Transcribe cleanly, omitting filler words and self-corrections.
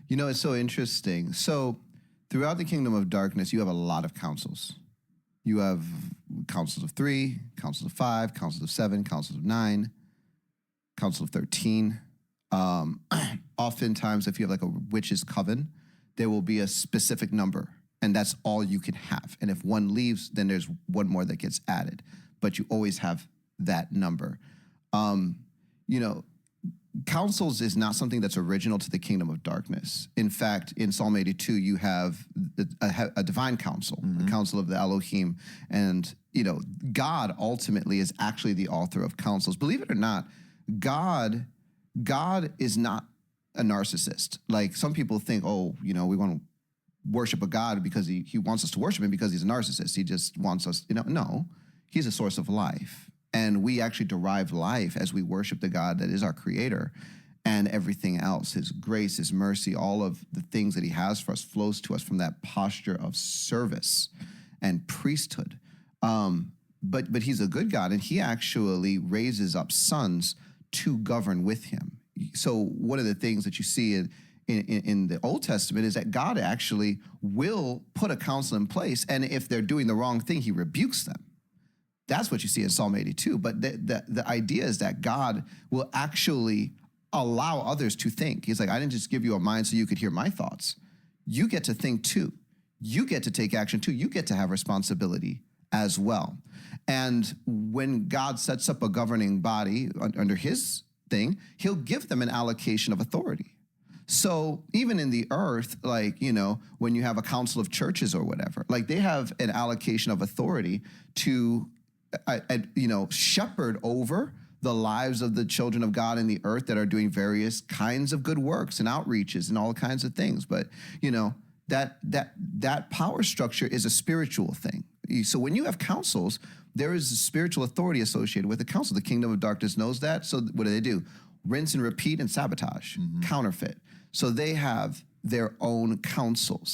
You know, it's so interesting. So, throughout the kingdom of darkness, you have a lot of councils. You have councils of 3, councils of 5, councils of 7, councils of 9, council of 13. Oftentimes, if you have like a witch's coven, there will be a specific number, and that's all you can have. And if one leaves, then there's one more that gets added. But you always have that number. You know, councils is not something that's original to the kingdom of darkness. In fact, in Psalm 82, you have a divine council, the council of the Elohim. And, you know, God ultimately is actually the author of councils. Believe it or not, God is not a narcissist. Like some people think, oh, you know, we want to worship a God because he wants us to worship him because he's a narcissist. He just wants us, you know, no, he's a source of life. And we actually derive life as we worship the God that is our creator, and everything else, his grace, his mercy, all of the things that he has for us flows to us from that posture of service and priesthood. But he's a good God, and he actually raises up sons to govern with him. So one of the things that you see in the Old Testament is that God actually will put a council in place, and if they're doing the wrong thing, he rebukes them. That's what you see in Psalm 82. But the idea is that God will actually allow others to think. He's like, I didn't just give you a mind so you could hear my thoughts. You get to think too. You get to take action too. You get to have responsibility as well. And when God sets up a governing body under his thing, he'll give them an allocation of authority. So even in the earth, like, you know, when you have a council of churches or whatever, like they have an allocation of authority to you know, shepherd over the lives of the children of God in the earth that are doing various kinds of good works and outreaches and all kinds of things. But, you know, that power structure is a spiritual thing. So when you have councils, there is a spiritual authority associated with the council. The kingdom of darkness knows that. So what do? Rinse and repeat and sabotage, counterfeit. So they have their own councils.